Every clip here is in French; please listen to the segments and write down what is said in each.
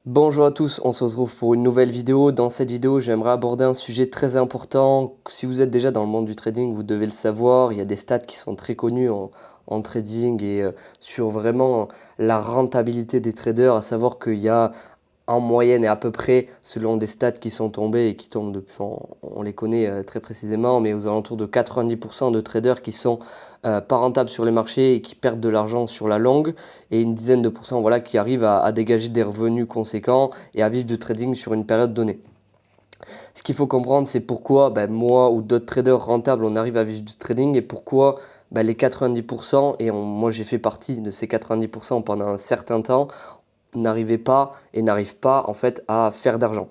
Bonjour à tous, on se retrouve pour une nouvelle vidéo. Dans cette vidéo, j'aimerais aborder un sujet très important. Si vous êtes déjà dans le monde du trading, vous devez le savoir. Il y a des stats qui sont très connus en trading et sur vraiment la rentabilité des traders, à savoir qu'il y a en moyenne et à peu près, selon des stats qui sont tombés et qui tombent depuis, on les connaît très précisément, mais aux alentours de 90% de traders qui sont pas rentables sur les marchés et qui perdent de l'argent sur la longue, et une dizaine de pourcents voilà, qui arrivent à dégager des revenus conséquents et à vivre du trading sur une période donnée. Ce qu'il faut comprendre, c'est pourquoi moi ou d'autres traders rentables, on arrive à vivre du trading et pourquoi les 90%, et moi j'ai fait partie de ces 90% pendant un certain temps, n'arrivaient pas et n'arrivent pas en fait à faire d'argent.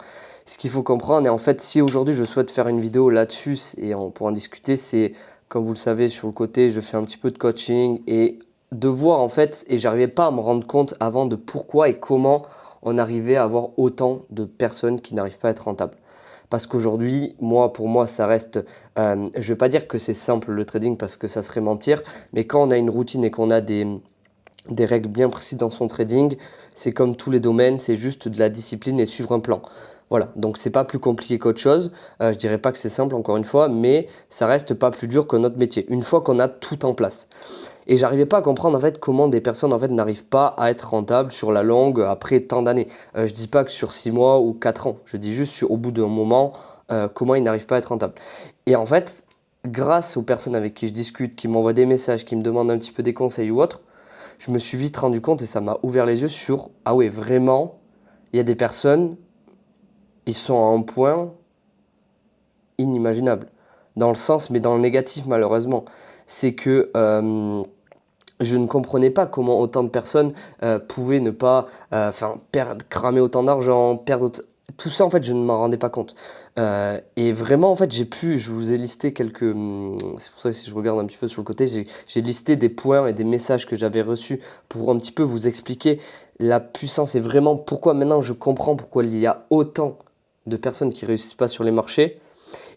Ce qu'il faut comprendre, et en fait si aujourd'hui je souhaite faire une vidéo là-dessus et on pourra en discuter, c'est comme vous le savez sur le côté, je fais un petit peu de coaching et de voir en fait, et j'arrivais pas à me rendre compte avant de pourquoi et comment on arrivait à avoir autant de personnes qui n'arrivent pas à être rentables. Parce qu'aujourd'hui, pour moi, ça reste, je ne vais pas dire que c'est simple le trading parce que ça serait mentir, mais quand on a une routine et qu'on a des règles bien précises dans son trading, c'est comme tous les domaines, c'est juste de la discipline et suivre un plan. Voilà, donc c'est pas plus compliqué qu'autre chose. Je dirais pas que c'est simple encore une fois, mais ça reste pas plus dur que notre métier. Une fois qu'on a tout en place. Et j'arrivais pas à comprendre en fait comment des personnes en fait n'arrivent pas à être rentables sur la longue après tant d'années. Je dis pas que sur 6 mois ou 4 ans. Je dis juste au bout d'un moment comment ils n'arrivent pas à être rentables. Et en fait, grâce aux personnes avec qui je discute, qui m'envoient des messages, qui me demandent un petit peu des conseils ou autre, je me suis vite rendu compte et ça m'a ouvert les yeux sur ah ouais vraiment il y a des personnes, ils sont à un point inimaginable dans le sens mais dans le négatif malheureusement. C'est que je ne comprenais pas comment autant de personnes pouvaient ne pas cramer autant d'argent, tout ça en fait je ne m'en rendais pas compte. Et vraiment en fait je vous ai listé c'est pour ça que si je regarde un petit peu sur le côté, j'ai listé des points et des messages que j'avais reçus pour un petit peu vous expliquer la puissance et vraiment pourquoi maintenant je comprends pourquoi il y a autant de personnes qui réussissent pas sur les marchés.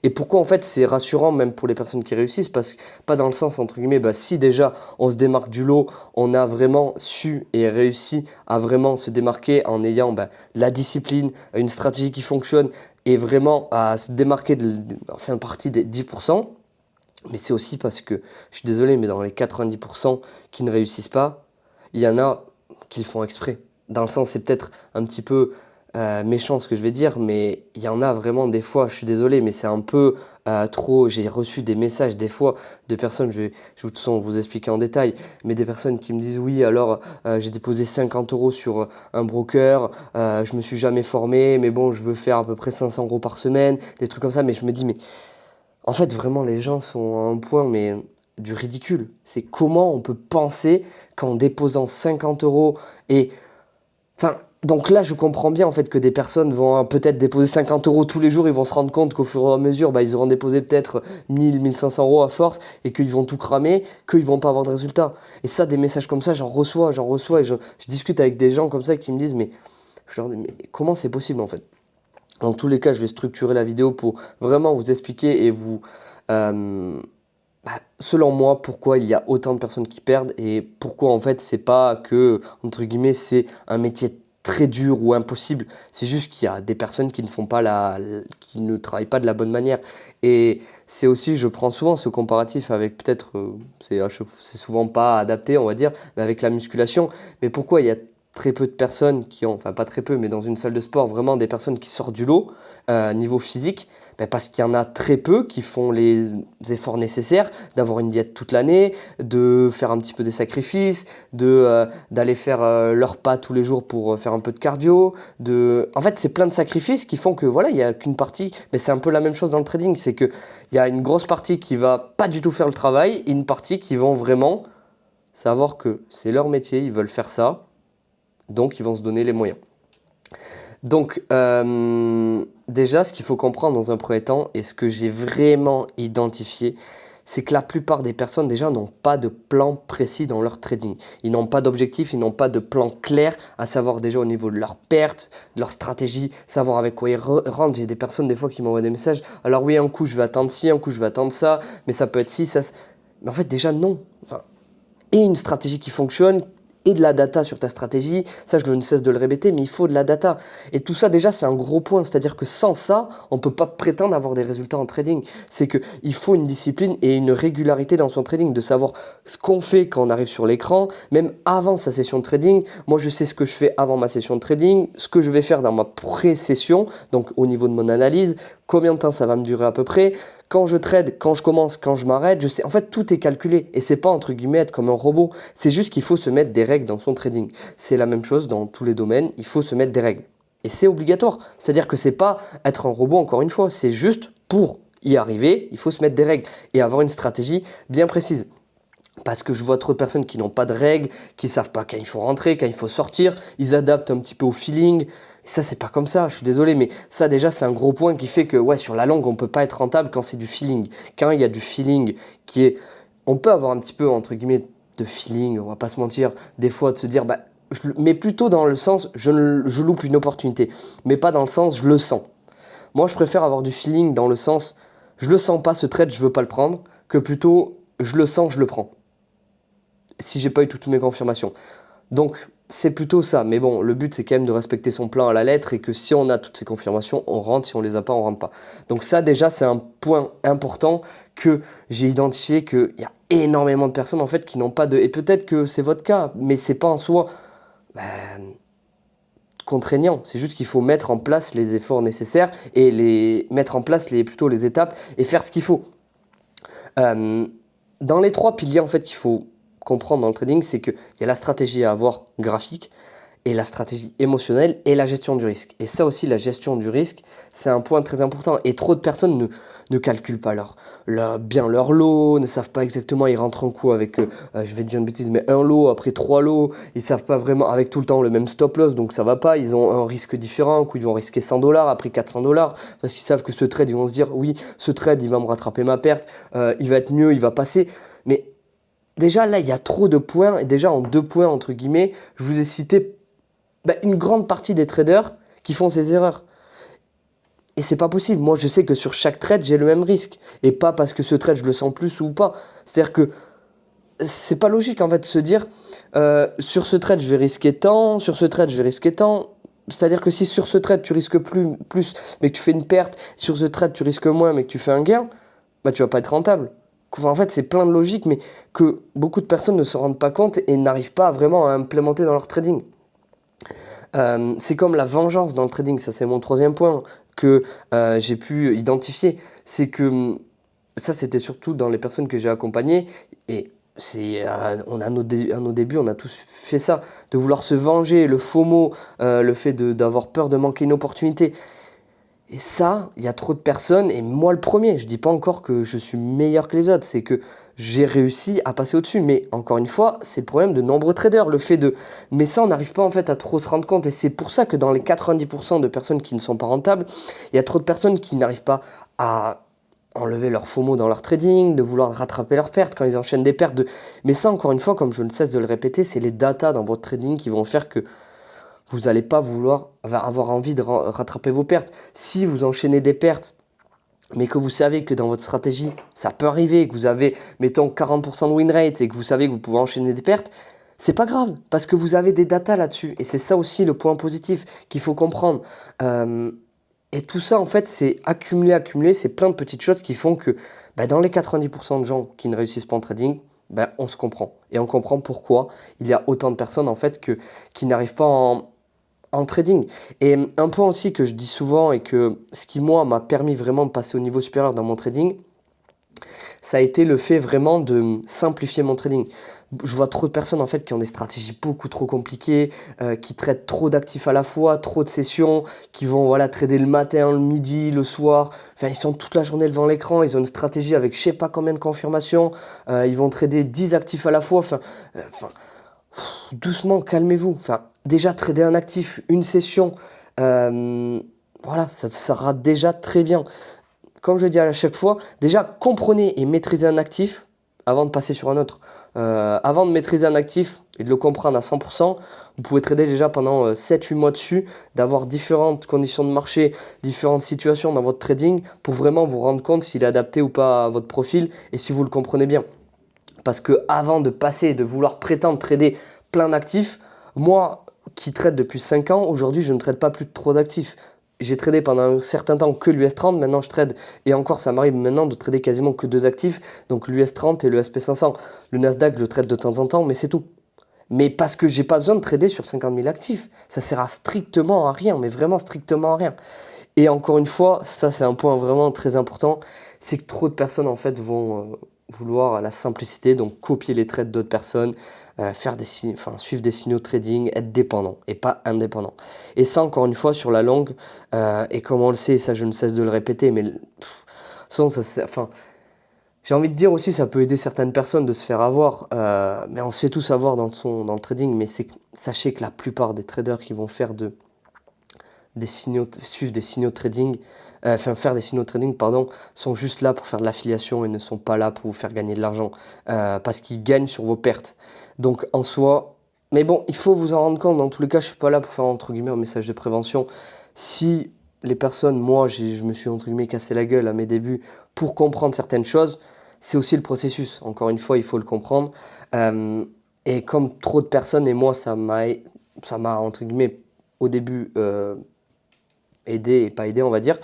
Et pourquoi en fait c'est rassurant même pour les personnes qui réussissent, parce que pas dans le sens entre guillemets, si déjà on se démarque du lot, on a vraiment su et réussi à vraiment se démarquer en ayant la discipline, une stratégie qui fonctionne et vraiment à se démarquer enfin partie des 10%, mais c'est aussi parce que, je suis désolé, mais dans les 90% qui ne réussissent pas, il y en a qui le font exprès. Dans le sens, c'est peut-être un petit peu méchant ce que je vais dire, mais il y en a vraiment des fois, je suis désolé, mais c'est un peu trop. J'ai reçu des messages des fois de personnes, je vais de toute façon vous expliquer en détail, mais des personnes qui me disent oui, alors j'ai déposé 50 euros sur un broker, je me suis jamais formé, mais bon, je veux faire à peu près 500 euros par semaine, des trucs comme ça, mais je me dis, mais en fait, vraiment, les gens sont à un point, mais du ridicule. C'est comment on peut penser qu'en déposant 50 euros et... Enfin, donc là, je comprends bien en fait que des personnes vont peut-être déposer 50 euros tous les jours, ils vont se rendre compte qu'au fur et à mesure, ils auront déposé peut-être 1000, 1500 euros à force et qu'ils vont tout cramer, qu'ils vont pas avoir de résultat. Et ça, des messages comme ça, j'en reçois et je discute avec des gens comme ça qui me disent, mais, je leur dis, mais comment c'est possible en fait? Dans tous les cas, je vais structurer la vidéo pour vraiment vous expliquer et vous, euh, selon moi, pourquoi il y a autant de personnes qui perdent et pourquoi en fait c'est pas que, entre guillemets, c'est un métier très dur ou impossible. C'est juste qu'il y a des personnes qui ne font pas qui ne travaillent pas de la bonne manière. Et c'est aussi, je prends souvent ce comparatif avec peut-être, c'est souvent pas adapté, on va dire, mais avec la musculation. Mais pourquoi il y a très peu de personnes qui ont, enfin pas très peu, mais dans une salle de sport, vraiment des personnes qui sortent du lot, niveau physique, parce qu'il y en a très peu qui font les efforts nécessaires d'avoir une diète toute l'année, de faire un petit peu des sacrifices, d'aller faire leur pas tous les jours pour faire un peu de cardio. En fait, c'est plein de sacrifices qui font que voilà, il n'y a qu'une partie, mais c'est un peu la même chose dans le trading, c'est qu'il y a une grosse partie qui va pas du tout faire le travail et une partie qui vont vraiment savoir que c'est leur métier, ils veulent faire ça, donc ils vont se donner les moyens. Donc, déjà, ce qu'il faut comprendre dans un premier temps, et ce que j'ai vraiment identifié, c'est que la plupart des personnes, déjà, n'ont pas de plan précis dans leur trading. Ils n'ont pas d'objectif, ils n'ont pas de plan clair, à savoir déjà au niveau de leurs pertes, de leur stratégie, savoir avec quoi ils rentrent. J'ai des personnes, des fois, qui m'envoient des messages. Alors oui, un coup, je vais attendre ci, un coup, je vais attendre ça, mais ça peut être ci, ça... Mais en fait, déjà, non. Enfin, et une stratégie qui fonctionne, et de la data sur ta stratégie. Ça, je ne cesse de le répéter, mais il faut de la data. Et tout ça, déjà, c'est un gros point. C'est-à-dire que sans ça, on ne peut pas prétendre avoir des résultats en trading. C'est qu'il faut une discipline et une régularité dans son trading, de savoir ce qu'on fait quand on arrive sur l'écran, même avant sa session de trading. Moi, je sais ce que je fais avant ma session de trading, ce que je vais faire dans ma pré-session, donc au niveau de mon analyse, combien de temps ça va me durer à peu près, quand je trade, quand je commence, quand je m'arrête, je sais. En fait, tout est calculé et c'est pas entre guillemets être comme un robot. C'est juste qu'il faut se mettre des règles dans son trading. C'est la même chose dans tous les domaines, il faut se mettre des règles. Et c'est obligatoire. C'est-à-dire que c'est pas être un robot encore une fois, c'est juste pour y arriver, il faut se mettre des règles et avoir une stratégie bien précise. Parce que je vois trop de personnes qui n'ont pas de règles, qui ne savent pas quand il faut rentrer, quand il faut sortir, ils adaptent un petit peu au feeling. Et ça, c'est pas comme ça, je suis désolé, mais ça déjà, c'est un gros point qui fait que ouais, sur la longue, on ne peut pas être rentable quand c'est du feeling. Quand il y a du feeling qui est... On peut avoir un petit peu, entre guillemets, de feeling, on va pas se mentir, des fois de se dire, mais plutôt dans le sens, je loupe une opportunité, mais pas dans le sens, je le sens. Moi, je préfère avoir du feeling dans le sens, je le sens pas ce trade, je veux pas le prendre, que plutôt, je le sens, je le prends. Si j'ai pas eu toutes mes confirmations. Donc, c'est plutôt ça. Mais bon, le but, c'est quand même de respecter son plan à la lettre et que si on a toutes ces confirmations, on rentre. Si on les a pas, on rentre pas. Donc ça, déjà, c'est un point important que j'ai identifié qu'il y a énormément de personnes, en fait, qui n'ont pas de... Et peut-être que c'est votre cas, mais c'est pas en soi contraignant. C'est juste qu'il faut mettre en place les efforts nécessaires et mettre en place plutôt les étapes et faire ce qu'il faut. Dans les 3 piliers, en fait, qu'il faut comprendre dans le trading, c'est qu'il y a la stratégie à avoir graphique et la stratégie émotionnelle et la gestion du risque. Et ça aussi, la gestion du risque, c'est un point très important. Et trop de personnes ne calculent pas bien leur lot, ne savent pas exactement, ils rentrent en coup avec, je vais dire une bêtise, mais un lot, après 3 lots, ils ne savent pas vraiment, avec tout le temps le même stop loss, donc ça va pas, ils ont un risque différent, un coup ils vont risquer 100$, après 400$, parce qu'ils savent que ce trade, ils vont se dire, oui, ce trade, il va me rattraper ma perte, il va être mieux, il va passer, mais déjà là, il y a trop de points, et déjà en 2 points, entre guillemets, je vous ai cité une grande partie des traders qui font ces erreurs. Et c'est pas possible. Moi, je sais que sur chaque trade, j'ai le même risque. Et pas parce que ce trade, je le sens plus ou pas. C'est-à-dire que c'est pas logique, en fait, de se dire sur ce trade, je vais risquer tant, sur ce trade, je vais risquer tant. C'est-à-dire que si sur ce trade, tu risques plus, mais que tu fais une perte, sur ce trade, tu risques moins, mais que tu fais un gain, tu vas pas être rentable. En fait, c'est plein de logique, mais que beaucoup de personnes ne se rendent pas compte et n'arrivent pas vraiment à implémenter dans leur trading. C'est comme la vengeance dans le trading, ça c'est mon 3e point que j'ai pu identifier. C'est que ça c'était surtout dans les personnes que j'ai accompagnées et on a à nos débuts, on a tous fait ça, de vouloir se venger, le FOMO, le fait d'avoir peur de manquer une opportunité. Et ça, il y a trop de personnes, et moi le premier, je dis pas encore que je suis meilleur que les autres, c'est que j'ai réussi à passer au-dessus. Mais encore une fois, c'est le problème de nombreux traders, le fait de... Mais ça, on n'arrive pas en fait à trop se rendre compte, et c'est pour ça que dans les 90% de personnes qui ne sont pas rentables, il y a trop de personnes qui n'arrivent pas à enlever leur FOMO dans leur trading, de vouloir rattraper leurs pertes quand ils enchaînent des pertes. Mais ça, encore une fois, comme je ne cesse de le répéter, c'est les datas dans votre trading qui vont faire que vous n'allez pas avoir envie de rattraper vos pertes. Si vous enchaînez des pertes, mais que vous savez que dans votre stratégie, ça peut arriver, que vous avez, mettons, 40% de win rate et que vous savez que vous pouvez enchaîner des pertes, c'est pas grave, parce que vous avez des datas là-dessus. Et c'est ça aussi le point positif qu'il faut comprendre. Et tout ça, en fait, c'est accumulé, c'est plein de petites choses qui font que dans les 90% de gens qui ne réussissent pas en trading, on se comprend. Et on comprend pourquoi il y a autant de personnes, en fait, qui n'arrivent pas en trading. Et un point aussi que je dis souvent et que ce qui, moi, m'a permis vraiment de passer au niveau supérieur dans mon trading, ça a été le fait vraiment de simplifier mon trading. Je vois trop de personnes en fait qui ont des stratégies beaucoup trop compliquées, qui traitent trop d'actifs à la fois, trop de sessions, qui vont trader le matin, le midi, le soir. Enfin, ils sont toute la journée devant l'écran, ils ont une stratégie avec je sais pas combien de confirmations, ils vont trader 10 actifs à la fois. Doucement, calmez-vous. Déjà trader un actif, une session, ça sera déjà très bien. Comme je dis à chaque fois, déjà comprenez et maîtrisez un actif avant de passer sur un autre. Avant de maîtriser un actif et de le comprendre à 100%, vous pouvez trader déjà pendant 7-8 mois dessus, d'avoir différentes conditions de marché, différentes situations dans votre trading pour vraiment vous rendre compte s'il est adapté ou pas à votre profil et si vous le comprenez bien. Parce que avant de passer, de vouloir prétendre trader plein d'actifs. Moi, qui trade depuis 5 ans, aujourd'hui, je ne trade pas plus de trop d'actifs. J'ai tradé pendant un certain temps que l'US30, maintenant je trade, et encore ça m'arrive maintenant de trader quasiment que 2 actifs, donc l'US30 et le SP500. Le Nasdaq, je le trade de temps en temps, mais c'est tout. Mais parce que j'ai pas besoin de trader sur 50 000 actifs. Ça sert à strictement à rien, mais vraiment strictement à rien. Et encore une fois, ça c'est un point vraiment très important, c'est que trop de personnes en fait vont vouloir la simplicité, donc copier les trades d'autres personnes, suivre des signaux de trading, être dépendant et pas indépendant. Et ça encore une fois sur la longue, et comme on le sait, ça je ne cesse de le répéter, mais sinon j'ai envie de dire aussi ça peut aider certaines personnes de se faire avoir, mais on se fait tous avoir dans le trading, mais sachez que la plupart des traders qui vont faire suivre des signaux de trading, faire des signaux de trading, pardon, sont juste là pour faire de l'affiliation et ne sont pas là pour vous faire gagner de l'argent, parce qu'ils gagnent sur vos pertes. Donc en soi, mais bon, il faut vous en rendre compte, dans tous les cas, je suis pas là pour faire entre guillemets un message de prévention. Si les personnes, moi, je me suis entre guillemets cassé la gueule à mes débuts pour comprendre certaines choses, c'est aussi le processus. Encore une fois, il faut le comprendre. Et comme trop de personnes, et moi, ça m'a entre guillemets au début aidé et pas aidé, on va dire,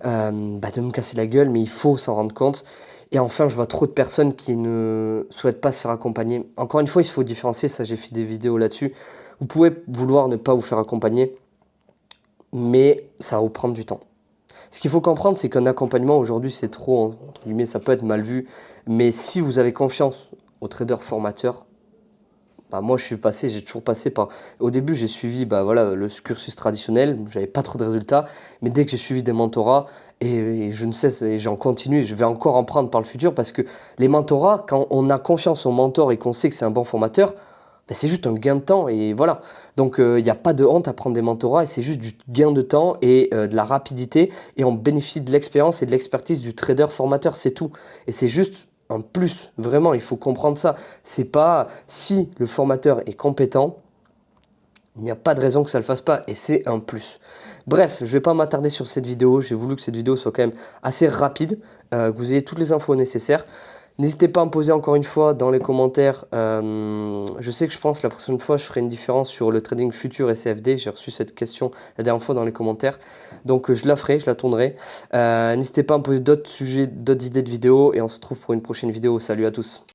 de me casser la gueule, mais il faut s'en rendre compte. Et enfin, je vois trop de personnes qui ne souhaitent pas se faire accompagner. Encore une fois, il faut différencier, ça j'ai fait des vidéos là-dessus. Vous pouvez vouloir ne pas vous faire accompagner, mais ça va vous prendre du temps. Ce qu'il faut comprendre, c'est qu'un accompagnement aujourd'hui, c'est trop, entre guillemets, ça peut être mal vu. Mais si vous avez confiance aux traders formateurs, moi, j'ai toujours passé par. Au début, j'ai suivi le cursus traditionnel, j'avais pas trop de résultats, mais dès que j'ai suivi des mentorats, et je ne cesse, et j'en continue, et je vais encore en prendre par le futur, parce que les mentorats, quand on a confiance en mentor et qu'on sait que c'est un bon formateur, c'est juste un gain de temps, et voilà. Donc, il n'y a pas de honte à prendre des mentorats, et c'est juste du gain de temps et de la rapidité, et on bénéficie de l'expérience et de l'expertise du trader formateur, c'est tout. Et c'est juste un plus, vraiment, il faut comprendre ça. C'est pas si le formateur est compétent, il n'y a pas de raison que ça ne le fasse pas, et c'est un plus. Bref, je ne vais pas m'attarder sur cette vidéo, j'ai voulu que cette vidéo soit quand même assez rapide, que vous ayez toutes les infos nécessaires. N'hésitez pas à me poser encore une fois dans les commentaires, je sais que je pense la prochaine fois je ferai une différence sur le trading futur et CFD, j'ai reçu cette question la dernière fois dans les commentaires, donc je la ferai, je la tournerai. N'hésitez pas à me poser d'autres sujets, d'autres idées de vidéos, et on se retrouve pour une prochaine vidéo. Salut à tous.